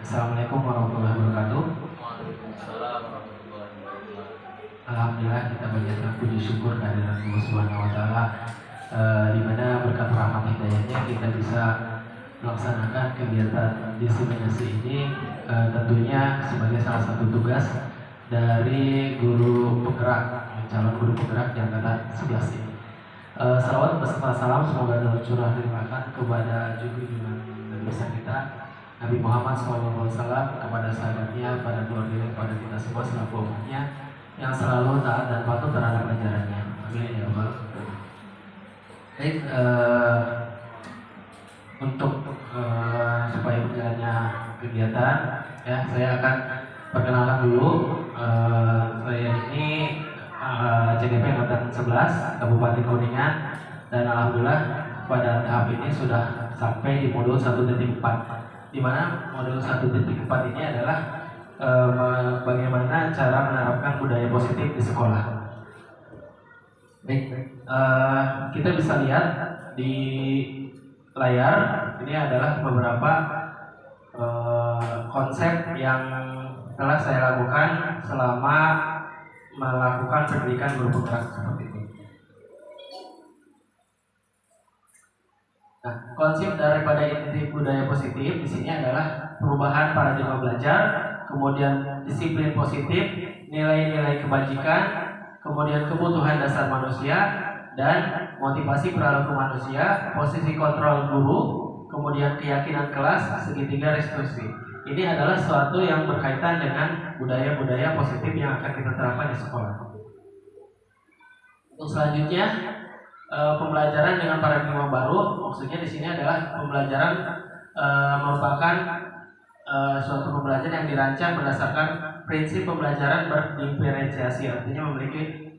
Assalamualaikum warahmatullahi wabarakatuh. Waalaikumsalam warahmatullahi wabarakatuh. Alhamdulillah kita panjatkan puji syukur kehadiran Allah Subhanahu wa taala, di mana berkat rahmat hidayahnya kita bisa melaksanakan kegiatan diseminasi ini, tentunya sebagai salah satu tugas dari guru penggerak, calon guru penggerak di angkatan 11 ini. Salawat beserta salam semoga tercurah limpahkan kepada junjungan dan besar kita Nabi Muhammad SAW, kepada sahabatnya, pada keluarga, kepada kita semua selaku umatnya yang selalu taat dan patuh terhadap ajarannya. Amin ya rabbal alamin. Baik, untuk supaya berjalannya kegiatan, ya saya akan perkenalkan dulu. Saya ini CGP angkatan 11 Kabupaten Kuningan, dan alhamdulillah pada tahap ini sudah sampai di modul 1.4, di mana modul 1.4 ini adalah bagaimana cara menerapkan budaya positif di sekolah. Baik, kita bisa lihat di layar ini adalah beberapa konsep yang telah saya lakukan selama melakukan pendidikan guru penggerak seperti ini. Nah, konsep daripada inti budaya positif di sini adalah perubahan paradigma belajar, kemudian disiplin positif, nilai-nilai kebajikan, kemudian kebutuhan dasar manusia, dan motivasi perilaku manusia, posisi kontrol guru, kemudian keyakinan kelas, segitiga restitusi. Ini adalah sesuatu yang berkaitan dengan budaya-budaya positif yang akan kita terapkan di sekolah. Untuk selanjutnya, pembelajaran dengan paradigma baru, maksudnya di sini adalah pembelajaran merupakan suatu pembelajaran yang dirancang berdasarkan prinsip pembelajaran berdiferensiasi, artinya memiliki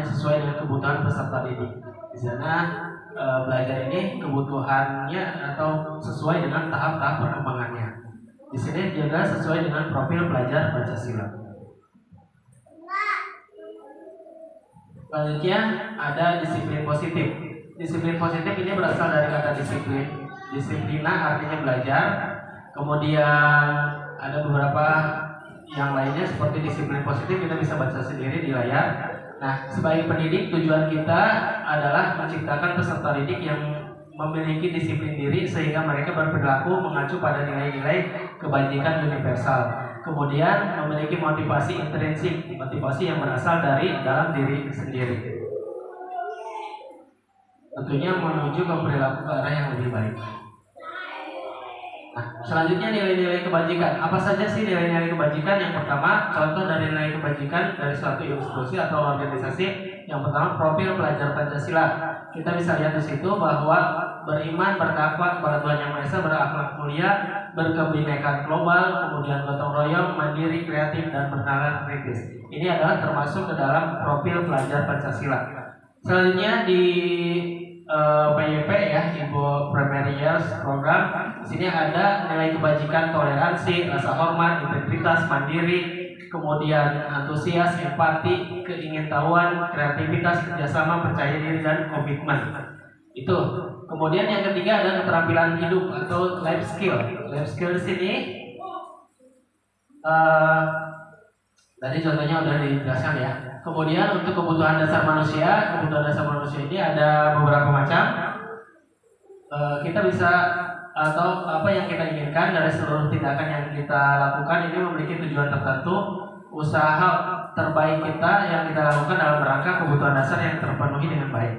sesuai dengan kebutuhan peserta didik. Di sana belajar ini kebutuhannya atau sesuai dengan tahap-tahap perkembangannya. Di sini juga sesuai dengan profil pelajar Pancasila. Selanjutnya ada disiplin positif. Disiplin positif ini berasal dari kata disiplin. Disiplina artinya belajar. Kemudian ada beberapa yang lainnya seperti disiplin positif, kita bisa baca sendiri di layar. Nah, sebagai pendidik tujuan kita adalah menciptakan peserta didik yang memiliki disiplin diri sehingga mereka berperilaku mengacu pada nilai-nilai kebajikan universal. Kemudian memiliki motivasi intrinsik, motivasi yang berasal dari dalam diri sendiri. Tentunya menuju ke perilaku ke arah yang lebih baik. Nah, selanjutnya nilai-nilai kebajikan. Apa saja sih nilai-nilai kebajikan? Yang pertama, contoh dari nilai kebajikan dari suatu institusi atau organisasi. Yang pertama, profil pelajar Pancasila. Kita bisa lihat di situ bahwa beriman, bertakwa kepada Tuhan Yang Maha Esa, berakhlak mulia, berkebinekaan global, kemudian gotong royong, mandiri, kreatif, dan bernalar kritis. Ini adalah termasuk ke dalam profil pelajar Pancasila. Selanjutnya di PYP ya, Ibu Primary Years Program. Di sini ada nilai kebajikan, toleransi, rasa hormat, integritas, mandiri, kemudian antusias, empati, keingintahuan, kreativitas, kerjasama, percaya diri, dan komitmen. Itu. Kemudian yang ketiga ada keterampilan hidup atau life skill. Life skill di sini tadi contohnya udah dijelaskan ya. Kemudian untuk kebutuhan dasar manusia ini ada beberapa macam. Kita bisa atau apa yang kita inginkan dari seluruh tindakan yang kita lakukan ini memiliki tujuan tertentu. Usaha terbaik kita yang kita lakukan dalam rangka kebutuhan dasar yang terpenuhi dengan baik.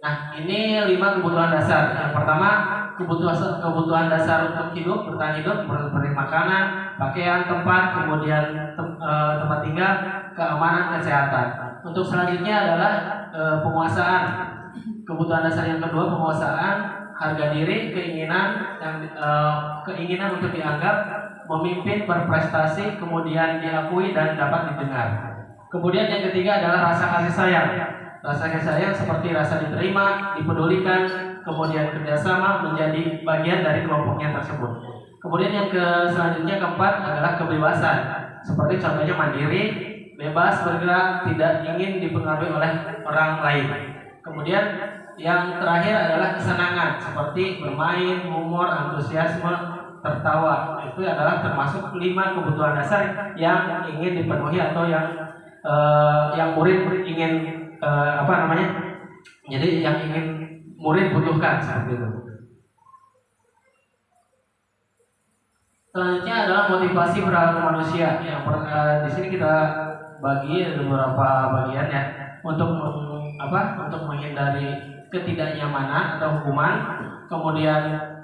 Nah, ini 5 kebutuhan dasar. Yang pertama, kebutuhan dasar untuk hidup, bertahan hidup, seperti makanan, pakaian, tempat, kemudian tempat tinggal, keamanan, kesehatan. Untuk selanjutnya adalah penguasaan. Kebutuhan dasar yang kedua, penguasaan, harga diri, keinginan untuk dianggap, memimpin, berprestasi, kemudian diakui dan dapat didengar. Kemudian yang ketiga adalah rasa kasih sayang. Rasa kasih sayang seperti rasa diterima, dipedulikan, kemudian kerjasama menjadi bagian dari kelompoknya tersebut. Kemudian yang selanjutnya keempat adalah kebebasan, seperti contohnya mandiri, bebas bergerak, tidak ingin dipengaruhi oleh orang lain. Kemudian yang terakhir adalah kesenangan seperti bermain, humor, antusiasme, tertawa. Itu adalah termasuk 5 kebutuhan dasar yang ingin dipenuhi atau yang murid ingin jadi yang ingin murid butuhkan seperti itu. Selanjutnya adalah motivasi perilaku manusia. Di sini kita bagi beberapa bagian ya untuk menghindari ketidaknyamanan atau hukuman, kemudian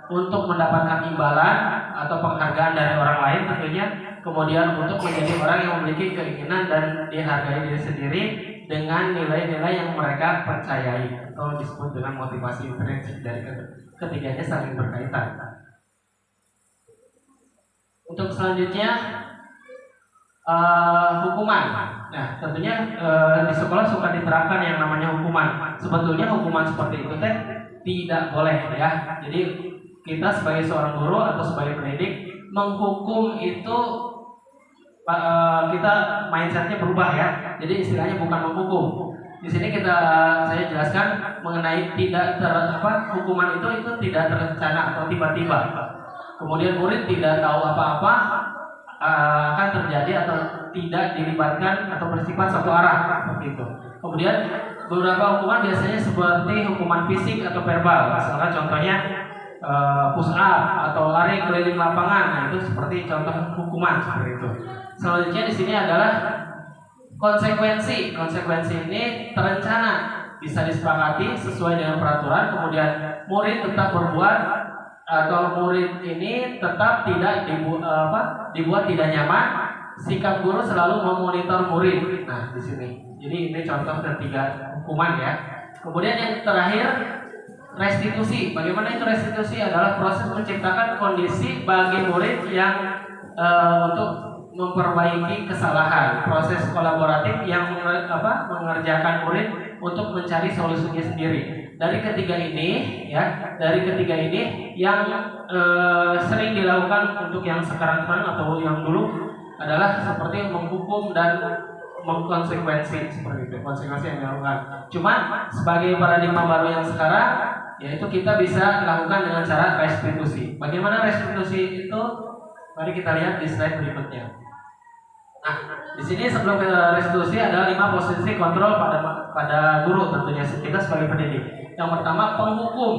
untuk mendapatkan imbalan atau penghargaan dari orang lain tentunya, kemudian untuk menjadi orang yang memiliki keinginan dan dihargai diri sendiri dengan nilai-nilai yang mereka percayai atau disebut dengan motivasi intrinsik. Dari ketiganya saling berkaitan. Untuk selanjutnya hukuman. Nah, tentunya di sekolah suka diterapkan yang namanya hukuman. Sebetulnya hukuman seperti itu tidak boleh ya. Jadi kita sebagai seorang guru atau sebagai pendidik menghukum itu kita mindsetnya berubah ya. Jadi istilahnya bukan menghukum. Di sini saya jelaskan mengenai hukuman itu tidak terencana atau tiba-tiba. Kemudian murid tidak tahu apa-apa akan terjadi atau tidak dilibatkan atau bersifat satu arah seperti itu. Kemudian beberapa hukuman biasanya seperti hukuman fisik atau verbal. Misalkan contohnya push up atau lari keliling lapangan. Nah, itu seperti contoh hukuman seperti itu. Selanjutnya di sini adalah konsekuensi. Konsekuensi ini terencana, bisa disepakati sesuai dengan peraturan. Kemudian murid tetap berbuat atau murid ini tetap tidak dibuat tidak nyaman. Sikap guru selalu memonitor murid. Nah, di sini. Jadi ini contoh ketiga hukuman ya. Kemudian yang terakhir restitusi. Bagaimana itu restitusi? Adalah proses menciptakan kondisi bagi murid yang untuk memperbaiki kesalahan. Proses kolaboratif yang mengerjakan murid untuk mencari solusinya sendiri. Dari ketiga ini yang sering dilakukan untuk yang sekarang atau yang dulu adalah seperti menghukum dan mengkonsekuensi seperti itu, konsekuensi yang dilakukan. Cuma sebagai paradigma baru yang sekarang, yaitu kita bisa lakukan dengan cara restitusi. Bagaimana restitusi itu? Mari kita lihat di slide berikutnya. Nah, di sini sebelum kita restitusi ada 5 posisi kontrol pada guru tentunya kita sebagai pendidik. Yang pertama penghukum,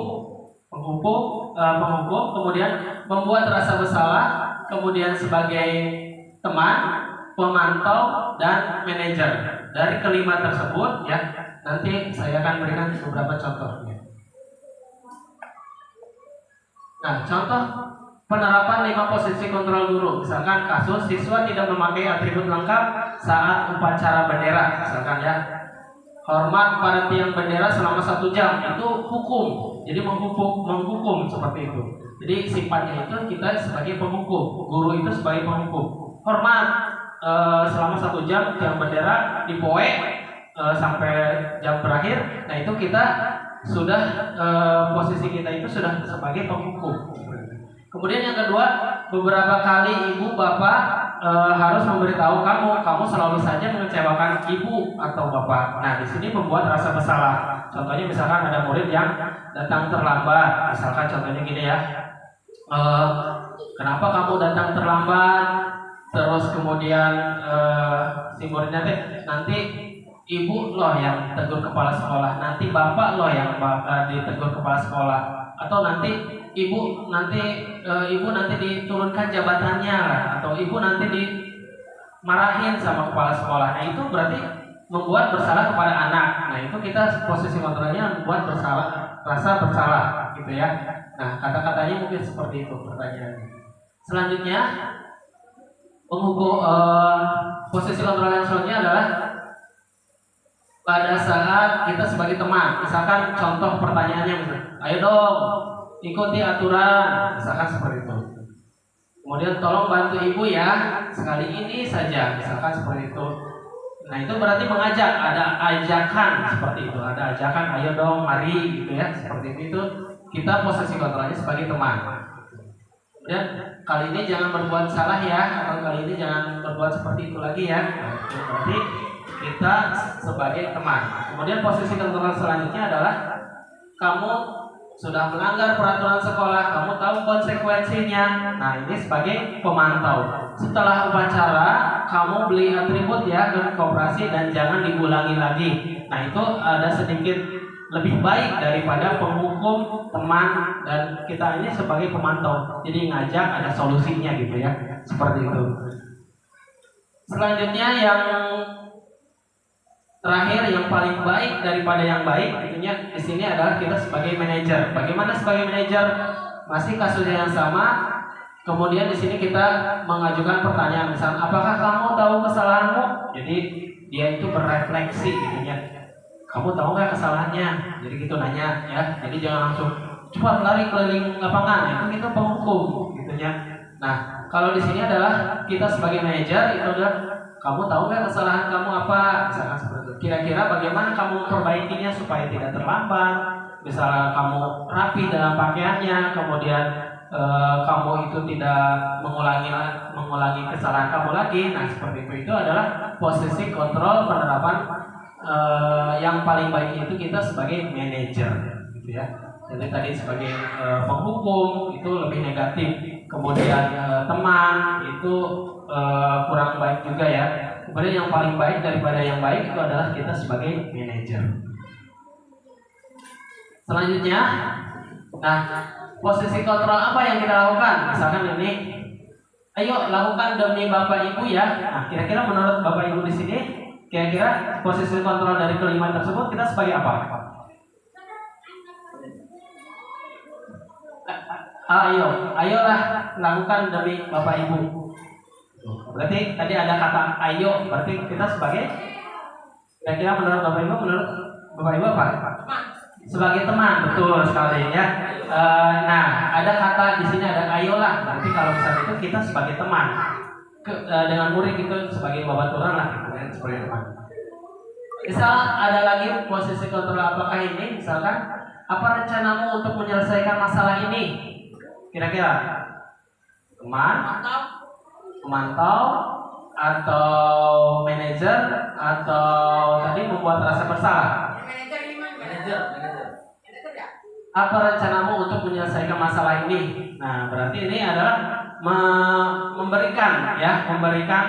kemudian membuat rasa bersalah, kemudian sebagai teman, pemantau, dan manajer. Dari kelima tersebut ya, nanti saya akan berikan beberapa contohnya. Nah, contoh penerapan 5 posisi kontrol guru. Misalkan kasus siswa tidak memakai atribut lengkap saat upacara bendera, misalkan ya. Hormat pada tiang bendera selama 1 jam, itu hukum. Jadi menghukum seperti itu. Jadi sifatnya itu kita sebagai penghukum, guru itu sebagai penghukum. Hormat selama 1 jam tiang bendera dipoe sampai jam berakhir. Nah, itu kita sudah posisi kita itu sudah sebagai penghukum. Kemudian yang kedua, beberapa kali ibu bapak harus memberitahu kamu selalu saja mengecewakan ibu atau bapak. Nah, di sini membuat rasa bersalah. Contohnya misalkan ada murid yang datang terlambat. Misalkan contohnya gini ya, kenapa kamu datang terlambat? Terus kemudian si muridnya nanti ibu loh yang tegur kepala sekolah, nanti bapak loh yang ditegur kepala sekolah, atau nanti ibu nanti diturunkan jabatannya lah, atau ibu nanti dimarahin sama kepala sekolah. Nah, itu berarti membuat bersalah kepada anak. Nah, itu kita posisi kontrolnya membuat rasa bersalah gitu ya. Nah, kata-katanya mungkin seperti itu pertanyaannya. Selanjutnya posisi kontrol yang selanjutnya adalah pada saat kita sebagai teman. Misalkan contoh pertanyaannya misalnya, ayo dong ikuti aturan, misalkan seperti itu. Kemudian tolong bantu ibu ya, sekali ini saja, misalkan seperti itu. Nah, itu berarti mengajak, ada ajakan seperti itu, ada ajakan, ayo dong, mari gitu ya, seperti itu. Kita posisi kontrolnya sebagai teman. Kemudian kali ini jangan berbuat salah ya, atau kali ini jangan berbuat seperti itu lagi ya. Nah, itu berarti kita sebagai teman. Kemudian posisi kontrol selanjutnya adalah kamu sudah melanggar peraturan sekolah, kamu tahu konsekuensinya. Nah, ini sebagai pemantau. Setelah upacara, kamu beli atribut ya ke koperasi dan jangan diulangi lagi. Nah, itu ada sedikit lebih baik daripada penghukum teman, dan kita ini sebagai pemantau. Jadi ngajak ada solusinya gitu ya. Seperti itu. Selanjutnya yang terakhir, yang paling baik daripada yang baik, tentunya di sini adalah kita sebagai manajer. Bagaimana sebagai manajer? Masih kasusnya yang sama. Kemudian di sini kita mengajukan pertanyaan, misalnya, apakah kamu tahu kesalahanmu? Jadi dia itu berefleksi, gitu ya. Kamu tahu nggak kesalahannya? Jadi gitu nanya, ya. Jadi jangan langsung cepat lari keliling lapangan. Itu penghukum, gitu ya. Nah, kalau di sini adalah kita sebagai manajer itu adalah, kamu tahu nggak kesalahan kamu apa? Misalkan seperti itu. Kira-kira bagaimana kamu memperbaikinya supaya tidak terlambat? Misalnya kamu rapi dalam pakaiannya, kemudian kamu itu tidak mengulangi kesalahan kamu lagi. Nah, seperti itu adalah posisi kontrol penerapan yang paling baik itu kita sebagai manajer, gitu ya. Jadi tadi sebagai penghukum itu lebih negatif, kemudian teman itu kurang baik juga ya. Kemudian yang paling baik daripada yang baik itu adalah kita sebagai manajer. Selanjutnya, nah, posisi kontrol apa yang kita lakukan? Misalkan ini, ayo lakukan demi Bapak Ibu ya. Nah, kira-kira menurut Bapak Ibu di sini, kira-kira posisi kontrol dari kelima tersebut kita sebagai apa? Ayolah lakukan demi Bapak Ibu. Berarti tadi ada kata ayo, berarti kita sebagai, kira-kira menurut Bapak Ibu apa? Sebagai teman, betul sekali ya. Nah, ada kata di sini ada ayolah, berarti kalau misalnya itu kita sebagai teman. Dengan murid itu sebagai babaturan lah, gitu kan, sebagai teman. Misal ada lagi posisi kontrol apakah ini, misalkan, apa rencanamu untuk menyelesaikan masalah ini? Kira-kira teman, pemantau, atau manajer, atau tadi membuat rasa bersalah? Manajer. Apa rencanamu untuk menyelesaikan masalah ini? Nah, berarti ini adalah memberikan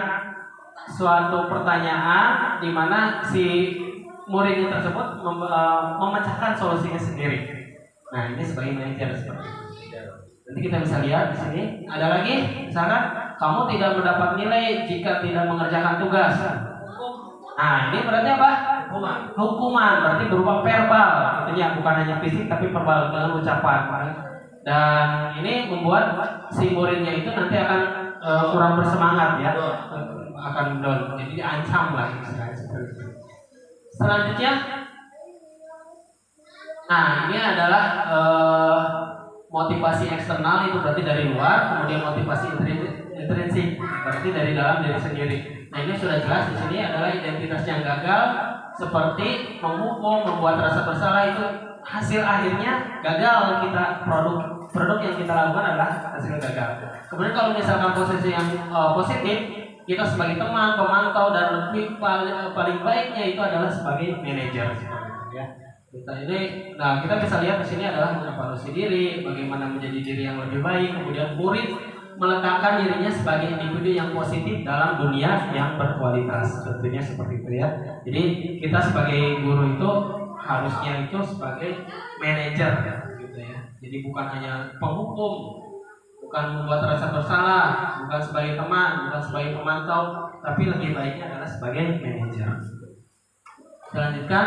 suatu pertanyaan di mana si murid tersebut memecahkan solusinya sendiri. Nah, ini sebagai manajer seperti itu. Nanti kita bisa lihat di sini ada lagi, misalkan kamu tidak mendapat nilai jika tidak mengerjakan tugas. Nah, ini berarti apa? Hukuman berarti berupa verbal, artinya bukan hanya fisik tapi verbal dengan ucapan. Dan ini membuat si muridnya itu nanti akan kurang bersemangat ya, akan down. Jadi diancam lah istilahnya seperti itu. Selanjutnya, nah ini adalah motivasi eksternal, itu berarti dari luar, kemudian motivasi intrinsik berarti dari dalam diri sendiri. Nah, ini sudah jelas di sini adalah identitas yang gagal, seperti menghukum, membuat rasa bersalah, itu hasil akhirnya gagal. Kita produk yang kita lakukan adalah hasil gagal. Kemudian kalau misalkan posisi yang positif, kita sebagai teman, pemantau, dan lebih paling baiknya itu adalah sebagai manajer. Ya. Nah, kita bisa lihat di sini adalah mengevaluasi diri, bagaimana menjadi diri yang lebih baik, kemudian murid meletakkan dirinya sebagai individu yang positif dalam dunia yang berkualitas. Tentunya seperti itu ya. Jadi kita sebagai guru itu harusnya itu sebagai manajer, gitu ya. Jadi bukan hanya penghukum, bukan membuat rasa bersalah, bukan sebagai teman, bukan sebagai pemantau, tapi lebih baiknya adalah sebagai manajer. Selanjutkan.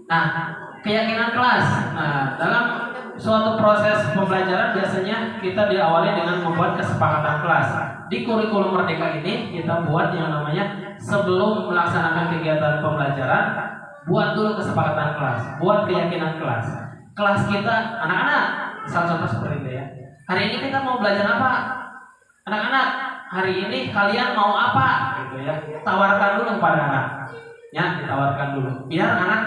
Nah, keyakinan kelas. Nah, dalam suatu proses pembelajaran biasanya kita diawali dengan membuat kesepakatan kelas. Di kurikulum Merdeka ini kita buat yang namanya sebelum melaksanakan kegiatan pembelajaran, buat dulu kesepakatan kelas, buat keyakinan kelas. Kelas kita anak-anak, misal contoh seperti itu ya. Hari ini kita mau belajar apa? Anak-anak, hari ini kalian mau apa? Gitu ya. Tawarkan dulu kepada anak. Ya, ditawarkan dulu. Biar anak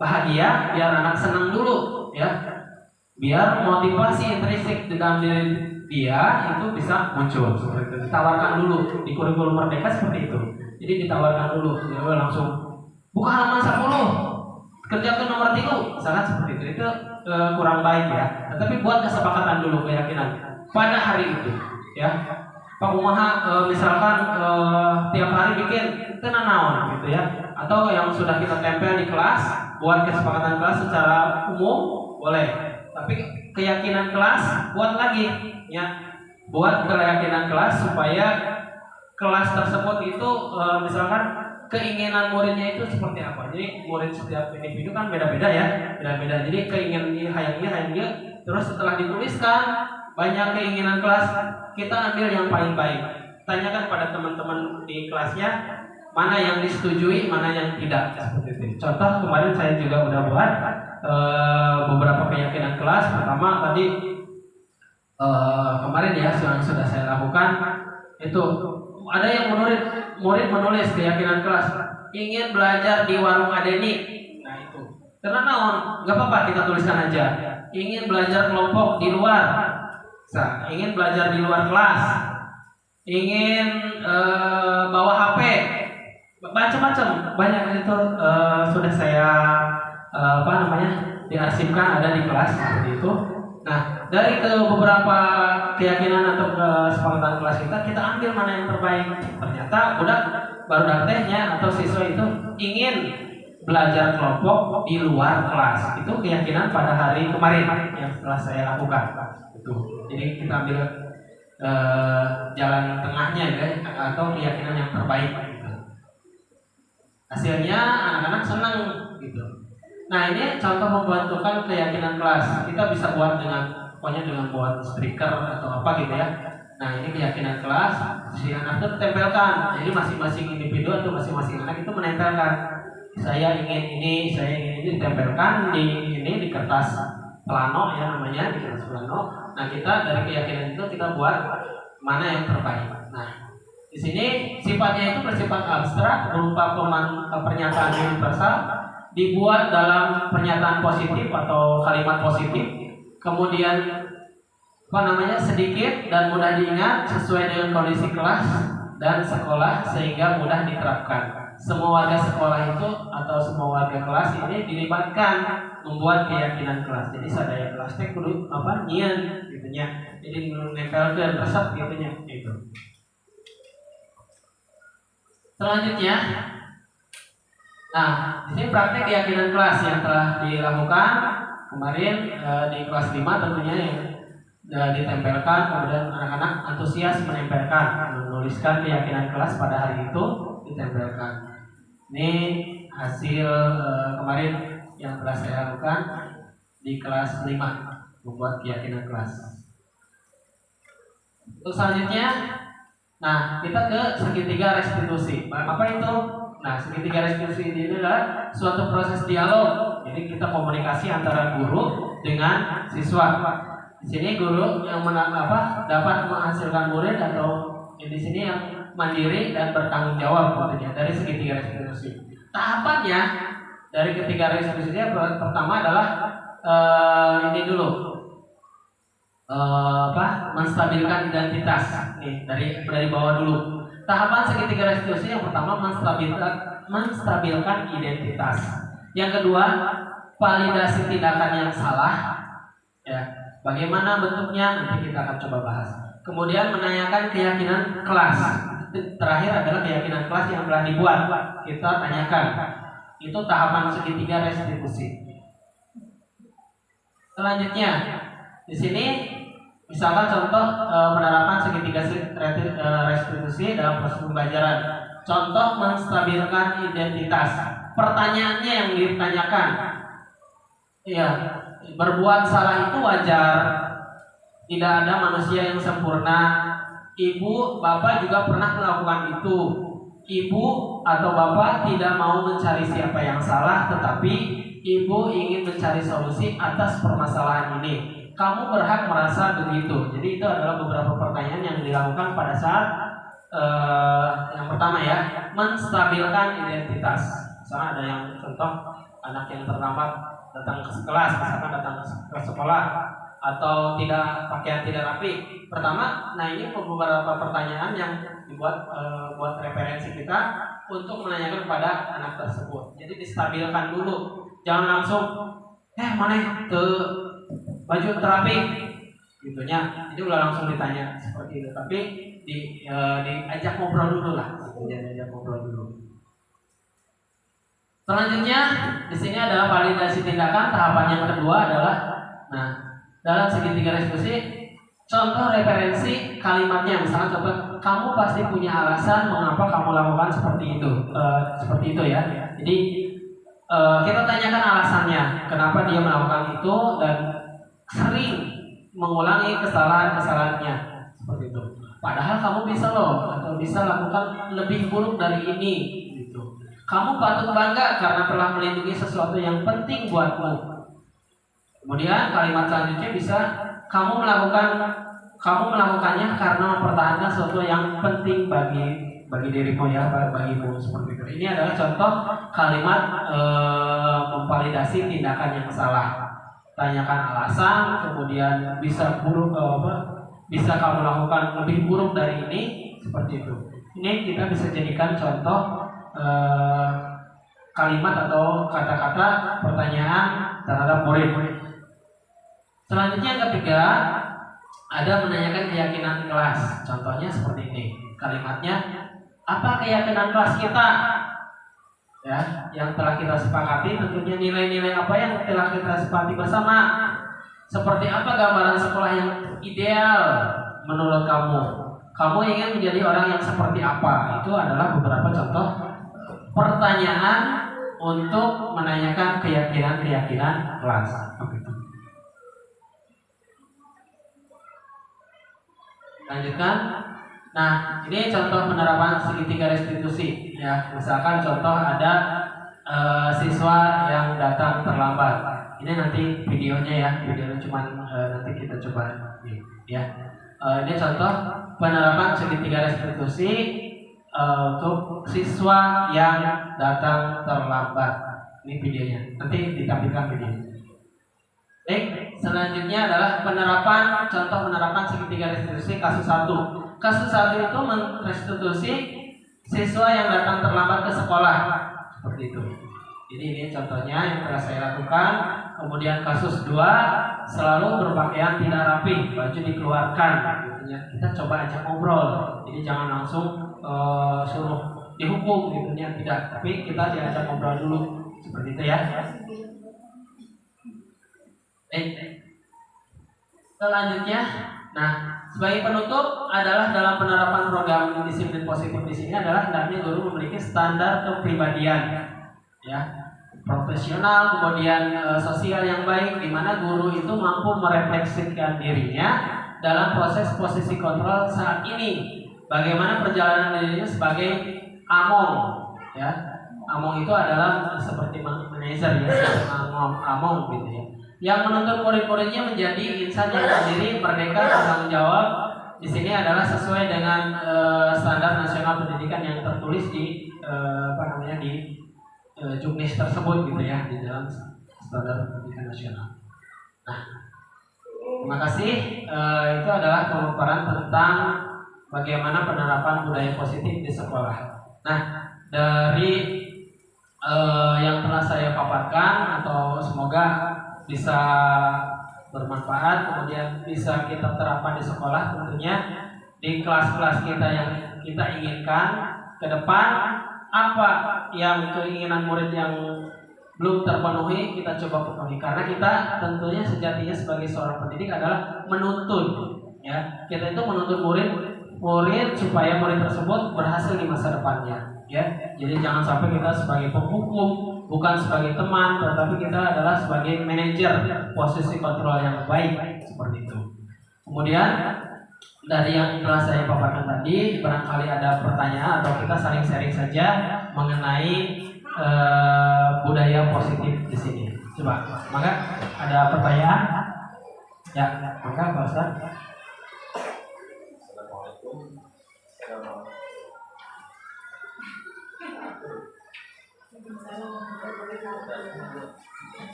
bahagia, biar anak senang dulu, ya, biar motivasi intrinsik di dalam diri dia itu bisa muncul. Seperti itu. Ditawarkan dulu di kurikulum Merdeka seperti itu. Jadi ditawarkan dulu, dia langsung buka halaman 10. kerjakan nomor 3, misalkan seperti itu kurang baik ya. Tetapi buat kesepakatan dulu, keyakinan pada hari itu ya. Pak Umaha misalkan tiap hari bikin tenan naon gitu ya, atau yang sudah kita tempel di kelas, buat kesepakatan kelas secara umum boleh. Tapi keyakinan kelas buat lagi ya, buat keyakinan kelas supaya kelas tersebut itu misalkan keinginan muridnya itu seperti apa. Jadi murid setiap individu kan beda-beda ya, beda-beda. Jadi keinginan hayangnya, terus setelah dituliskan banyak keinginan kelas, kita ambil yang paling baik. Tanyakan pada teman-teman di kelasnya mana yang disetujui, mana yang tidak. Seperti itu. Contoh kemarin saya juga udah buat beberapa keyakinan kelas. Pertama tadi kemarin ya yang sudah saya lakukan itu ada yang murid menulis keyakinan kelas ingin belajar di warung Adeni. Nah itu karena naon nggak apa-apa kita tuliskan aja. Ingin belajar kelompok di luar. Ingin belajar di luar kelas, ingin bawa HP, macam-macam banyak itu sudah saya diarsipkan ada di kelas seperti itu. Nah dari beberapa keyakinan atau kesepakatan kelas kita ambil mana yang terbaik. Ternyata baru tehnya atau siswa itu ingin belajar kelompok di luar kelas. Itu keyakinan pada hari kemarin yang setelah saya lakukan. Jadi kita ambil jalan tengahnya ya, atau keyakinan yang terbaik gitu. Hasilnya anak-anak senang gitu. Nah ini contoh membantukan keyakinan kelas. Kita bisa buat dengan buat stiker atau apa gitu ya. Nah ini keyakinan kelas, si anak itu tempelkan. Jadi masing-masing individu atau masing-masing anak itu menempelkan. Saya ingin ini ditempelkan di kertas plano ya namanya, di kertas plano. Nah kita dari keyakinan itu kita buat mana yang terbaik. Nah di sini sifatnya itu bersifat abstrak berupa pernyataan universal, dibuat dalam pernyataan positif atau kalimat positif, kemudian sedikit dan mudah diingat sesuai dengan kondisi kelas dan sekolah sehingga mudah diterapkan. Semua warga sekolah itu atau semua warga kelas ini dilibatkan membuat keyakinan kelas. Jadi sadaya kelas teh kudu nyian gitunya. Jadi menempelkeun resep gitunya gitu. Selanjutnya di sini praktek keyakinan kelas yang telah dilakukan kemarin di kelas 5 tentunya yang ditempelkan, kemudian anak-anak antusias menempelkan, menuliskan keyakinan kelas pada hari itu ditempelkan. Ini hasil kemarin yang telah saya lakukan di kelas 5 membuat keyakinan kelas. Untuk selanjutnya, kita ke segitiga restitusi. Apa itu? Segitiga restitusi ini adalah suatu proses dialog. Jadi kita komunikasi antara guru dengan siswa. Di sini guru yang dapat menghasilkan murid atau di sini yang mandiri dan bertanggung jawab tentunya dari segitiga restitusi. Tahapannya dari ketiga restitusi pertama adalah ini dulu menstabilkan identitas nih dari bawah dulu. Tahapan segitiga restitusi yang pertama menstabilkan identitas. Yang kedua validasi tindakan yang salah ya. Bagaimana bentuknya nanti kita akan coba bahas. Kemudian menanyakan keyakinan kelas. Terakhir adalah keyakinan kelas yang telah dibuat. Kita tanyakan. Itu tahapan segitiga restitusi. Selanjutnya, di sini misalkan contoh penerapan segitiga restitusi dalam proses pembelajaran. Contoh menstabilkan identitas. Pertanyaannya yang ditanyakan, ya, berbuat salah itu wajar. Tidak ada manusia yang sempurna. Ibu, bapak juga pernah melakukan itu. Ibu atau bapak tidak mau mencari siapa yang salah, tetapi ibu ingin mencari solusi atas permasalahan ini. Kamu berhak merasa begitu. Jadi itu adalah beberapa pertanyaan yang dilakukan pada saat yang pertama ya, menstabilkan identitas. Misalnya ada yang contoh anak yang terlambat datang ke kelas, misalkan datang ke sekolah atau pakaian tidak rapi. Pertama, ini beberapa pertanyaan yang dibuat buat referensi kita untuk menanyakan kepada anak tersebut. Jadi distabilkan dulu Jangan langsung mana ke baju terapi gitunya. Itu udah langsung ditanya seperti itu. Tapi diajak ngobrol dulu lah. Diajak ngobrol dulu. Selanjutnya di sini adalah validasi tindakan. Tahapan yang kedua adalah dalam segitiga restitusi contoh referensi kalimatnya. Misalnya contoh, kamu pasti punya alasan mengapa kamu lakukan seperti itu. Seperti itu ya. Jadi kita tanyakan alasannya, kenapa dia melakukan itu dan sering mengulangi kesalahan-kesalahannya seperti itu. Padahal kamu bisa loh, atau bisa lakukan lebih buruk dari ini. Gitu. Kamu patut bangga karena telah melindungi sesuatu yang penting buatmu. Kemudian kalimat selanjutnya bisa kamu melakukannya karena mempertahankan sesuatu yang penting bagi dirimu ya, bagimu seperti itu. Ini adalah contoh kalimat memvalidasi tindakan yang salah. Tanyakan alasan, kemudian bisa kamu lakukan lebih buruk dari ini, seperti itu. Ini kita bisa jadikan contoh kalimat atau kata-kata pertanyaan terhadap murid. Selanjutnya yang ketiga ada menanyakan keyakinan kelas. Contohnya seperti ini. Kalimatnya, apa keyakinan kelas kita? Ya, yang telah kita sepakati tentunya nilai-nilai apa yang telah kita sepakati bersama. Seperti apa gambaran sekolah yang ideal menurut kamu? Kamu ingin menjadi orang yang seperti apa? Itu adalah beberapa contoh pertanyaan untuk menanyakan keyakinan kelas. Lanjutkan. Nah, ini contoh penerapan segitiga restitusi ya. Misalkan contoh ada siswa yang datang terlambat. Ini nanti videonya ya. Videonya cuma nanti kita coba ya. Ini contoh penerapan segitiga restitusi untuk siswa yang datang terlambat. Ini videonya. Nanti ditampilkan videonya. Baik, selanjutnya adalah contoh penerapan segitiga restitusi kasus 1. Kasus 1 itu merestitusi siswa yang datang terlambat ke sekolah. Seperti itu. Jadi ini contohnya yang telah saya lakukan. Kemudian kasus 2, selalu berpakaian tidak rapi, baju dikeluarkan. Kita coba ajak ngobrol. Jadi jangan langsung suruh dihukum gitunya, tidak. Tapi kita diajak ngobrol dulu. Seperti itu ya. Selanjutnya, sebagai penutup adalah dalam penerapan program disiplin positif di sini adalah hendaknya guru memiliki standar kepribadian, ya, profesional, kemudian sosial yang baik, di mana guru itu mampu merefleksikan dirinya dalam proses posisi kontrol saat ini. Bagaimana perjalanan dirinya sebagai among, ya, among itu adalah seperti manajer ya, among gitu ya. Yang menuntut murid-muridnya menjadi insan yang mandiri, merdeka, bertanggung jawab. Di sini adalah sesuai dengan standar nasional pendidikan yang tertulis di juknis tersebut gitu ya, di dalam standar pendidikan nasional. Terima kasih. Itu adalah pemaparan tentang bagaimana penerapan budaya positif di sekolah. Dari yang telah saya paparkan atau semoga bisa bermanfaat, kemudian bisa kita terapkan di sekolah, tentunya di kelas-kelas kita yang kita inginkan ke depan. Apa yang keinginan murid yang belum terpenuhi kita coba penuhi, karena kita tentunya sejatinya sebagai seorang pendidik adalah menuntun ya. Kita itu menuntun murid supaya murid tersebut berhasil di masa depannya ya. Jadi jangan sampai kita sebagai penghukum, bukan sebagai teman, tetapi kita adalah sebagai manajer, posisi kontrol yang baik, seperti itu. Kemudian dari yang telah saya paparkan tadi, barangkali ada pertanyaan atau kita saling sharing saja mengenai budaya positif di sini. Coba, maka ada pertanyaan? Ya, maka Pak Ustaz.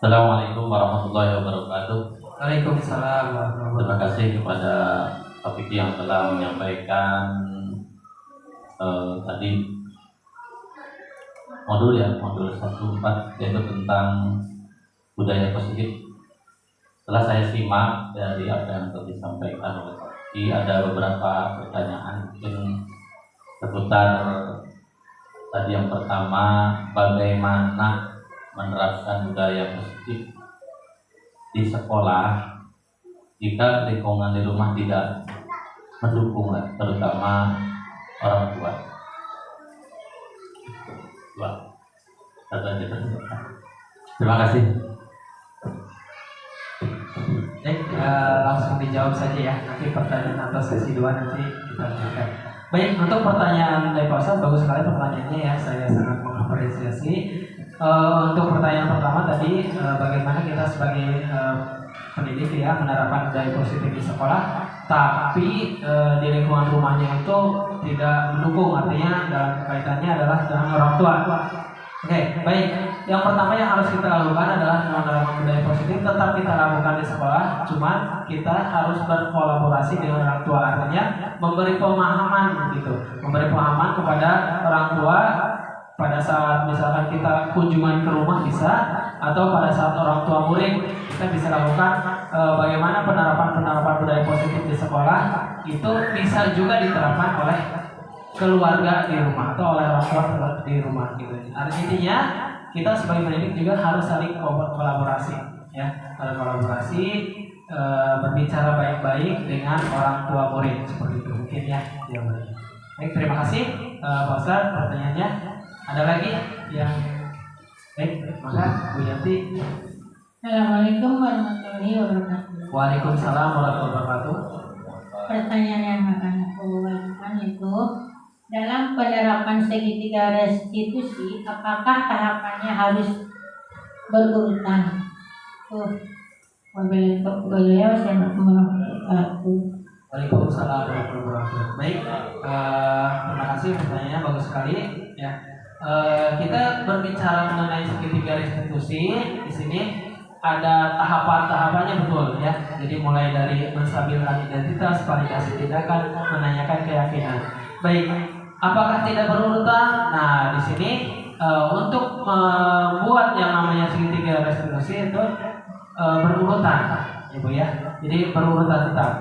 Assalamualaikum warahmatullahi wabarakatuh. Waalaikumsalam warahmatullahi wabarakatuh. Terima kasih kepada Pak Fikri yang telah menyampaikan tadi modul 14 yaitu tentang budaya positif. Setelah saya simak dari apa yang telah disampaikan oleh Pak Fikri, ada beberapa pertanyaan mungkin seputar tadi. Yang pertama, bagaimana menerapkan budaya positif di sekolah jika lingkungan di rumah tidak mendukung, terutama orang tua. Terima kasih. Baik, langsung dijawab saja ya. Nanti pertanyaan atau sesi 2 nanti kita lanjutkan. Baik, untuk pertanyaan dari Pak Ustadz, bagus sekali pertanyaannya ya. Saya sangat mengapresiasi. Untuk pertanyaan pertama tadi, bagaimana kita sebagai pendidik ya menerapkan budaya positif di sekolah, tapi di lingkungan rumahnya itu tidak mendukung, artinya dalam kaitannya adalah dengan orang tua. Oke, baik. Yang pertama yang harus kita lakukan adalah menerapkan budaya positif. Tetap kita lakukan di sekolah, cuman kita harus berkolaborasi dengan orang tua. Artinya memberi pemahaman gitu, memberi pemahaman kepada orang tua pada saat misalkan kita kunjungan ke rumah bisa, atau pada saat orang tua murid kita bisa lakukan bagaimana penerapan budaya positif di sekolah itu bisa juga diterapkan oleh keluarga di rumah atau oleh orang tua di rumah gitu. Artinya kita sebagai pendidik juga harus saling kolaborasi ya, kolaborasi berbicara baik-baik dengan orang tua murid seperti itu mungkin ya. Baik, terima kasih Pak Ustadz pertanyaannya. Ada lagi yang baik? Maka Bu Yanti. Assalamualaikum warahmatullahi wabarakatuh. Waalaikumsalam warahmatullahi wabarakatuh. Pertanyaan yang akan aku ajukan itu, dalam penerapan segitiga restitusi, apakah tahapannya harus berurutan? Beliau saya menurut. Waalaikumsalam warahmatullahi wabarakatuh. Baik, terima kasih pertanyaannya bagus sekali ya. Kita berbicara mengenai segitiga restitusi di sini ada tahapan-tahapannya betul ya. Jadi mulai dari menstabilkan identitas, validasi tindakan, menanyakan keyakinan. Baik, apakah tidak berurutan? Nah, di sini untuk membuat yang namanya segitiga restitusi itu berurutan, Ibu ya. Jadi berurutan tetap.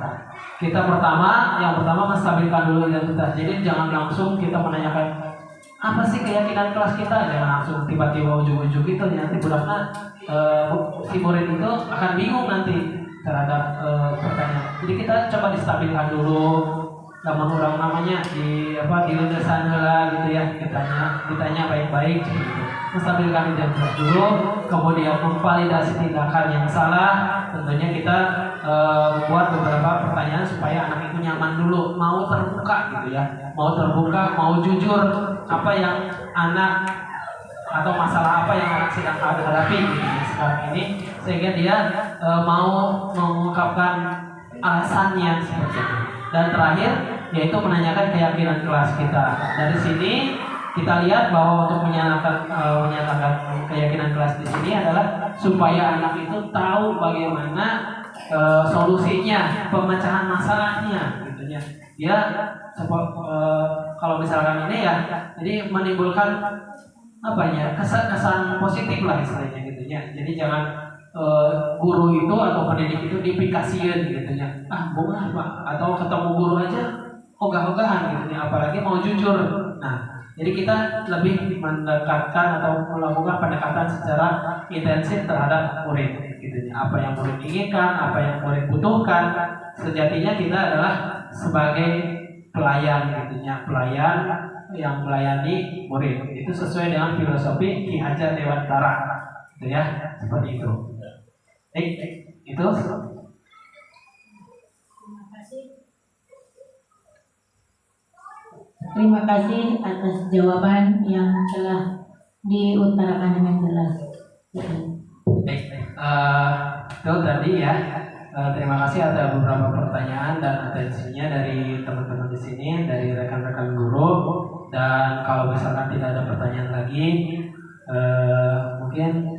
Yang pertama menstabilkan dulu identitas. Jadi jangan langsung kita menanyakan apa sih keyakinan kelas kita, jangan langsung tiba-tiba ujuk-ujuk itu nanti budaknya si murid itu akan bingung nanti terhadap pertanyaan. Jadi kita coba distabilkan dulu, namun orang namanya di ledesan lah gitu ya, ditanya baik-baik seperti itu. Menstabilkan identitas dulu, kemudian memvalidasi tindakan yang salah. Tentunya kita membuat beberapa pertanyaan supaya anak itu nyaman dulu, mau terbuka gitu ya, mau jujur apa yang anak atau masalah apa yang anak sedang hadapi gitu, sekarang ini, sehingga dia mau mengungkapkan alasannya seperti itu. Dan terakhir yaitu menanyakan keyakinan kelas kita. Dari sini kita lihat bahwa untuk menyatakan keyakinan kelas di sini adalah supaya anak itu tahu bagaimana solusinya, pemecahan masalahnya gitu ya. Dia kalau misalkan ini ya, jadi menimbulkan kesan positif lah istilahnya gitu ya. Jadi jangan guru itu atau pendidik itu dipikasiin gitu ya. Bunga Pak, atau ketemu guru aja ogah-ogahan gitu ya, apalagi mau jujur. Nah, jadi kita lebih mendekatkan atau melakukan pendekatan secara intensif terhadap murid gitu ya. Apa yang murid inginkan, apa yang murid butuhkan. Sejatinya kita adalah sebagai pelayan gitu ya, pelayan yang melayani murid. Itu sesuai dengan filosofi Ki Hajar Dewantara gitu ya, seperti itu. Itu. Terima kasih atas jawaban yang telah diutarakan dengan jelas. Itu tadi ya. Terima kasih atas beberapa pertanyaan dan atensinya dari teman-teman di sini, dari rekan-rekan guru. Dan kalau misalkan tidak ada pertanyaan lagi, mungkin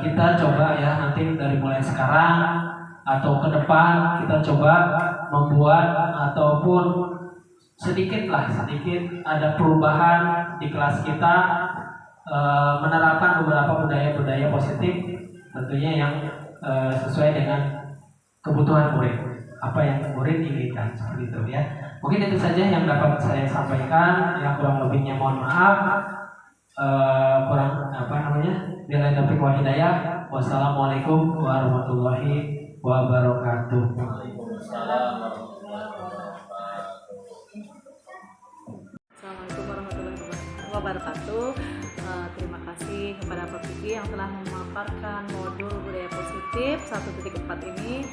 kita coba ya nanti dari mulai sekarang atau ke depan kita coba membuat ataupun sedikit ada perubahan di kelas kita, menerapkan beberapa budaya-budaya positif tentunya yang sesuai dengan kebutuhan murid, apa yang murid inginkan, seperti itu ya. Mungkin itu saja yang dapat saya sampaikan, yang kurang lebihnya mohon maaf. Billahi taufiq wal hidayah. Wassalamualaikum warahmatullahi wabarakatuh. Assalamualaikum warahmatullahi wabarakatuh. Terima kasih kepada Pak Vicky yang telah memaparkan modul budaya positif 1.4 ini.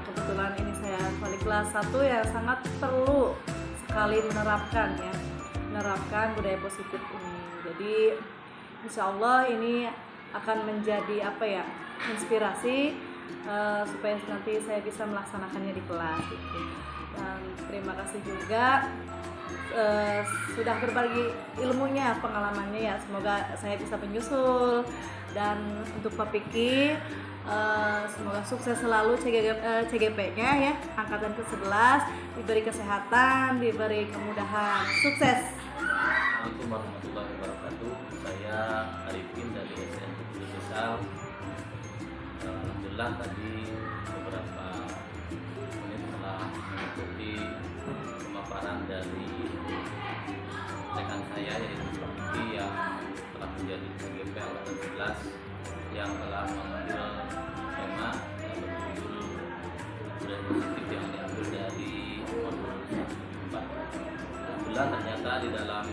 Kebetulan ini saya wali kelas 1 yang sangat perlu sekali menerapkan budaya positif ini. Jadi insya Allah ini akan menjadi inspirasi supaya nanti saya bisa melaksanakannya di kelas gitu. Dan terima kasih juga sudah berbagi ilmunya, pengalamannya ya. Semoga saya bisa menyusul. Dan untuk Pak Vicky, semoga sukses selalu CGP-nya ya, angkatan ke-11, diberi kesehatan, diberi kemudahan, sukses. Assalamualaikum warahmatullahi wabarakatuh. Saya Arifin dari SDN Desa. Alhamdulillah tadi beberapa menit telah mengikuti pemaparan dari rekan saya yaitu Pak Vicky yang telah menjadi CGP angkatan 11 yang telah mengambil tema yang berjudul budaya positif yang diambil dari modul 4. Alhamdulillah ternyata di dalam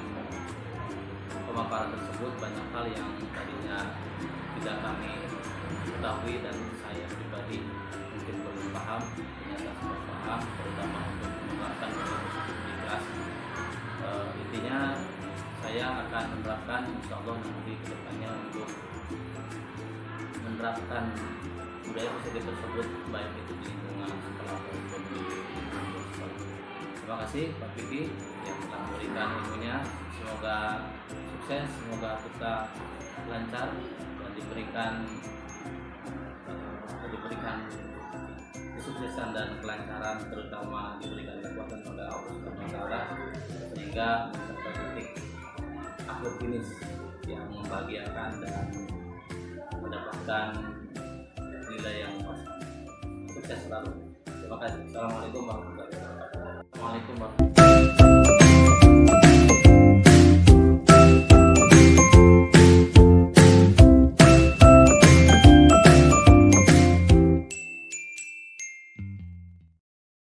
pemaparan tersebut banyak hal yang tadinya tidak kami ketahui dan saya pribadi mungkin belum paham, ternyata sudah paham, terutama untuk menerapkan budaya positif di kelas. Intinya saya akan menerapkan insya Allah nanti ke depannya untuk menerapkan budaya positif tersebut baik itu di lingkungan sekolah maupun di lingkungan sekolah. Terima kasih Pak Vicky yang telah memberikan ilmunya. Semoga sukses, semoga kita lancar dan diberikan kesuksesan dan kelancaran, terutama diberikan kekuatan oleh Allah Subhanahu wa taala sehingga mencapai titik akhir finish yang membahagiakan dan mendapatkan nilai yang pas. Sukses selalu. Terima kasih. Assalamualaikum warahmatullahi wabarakatuh.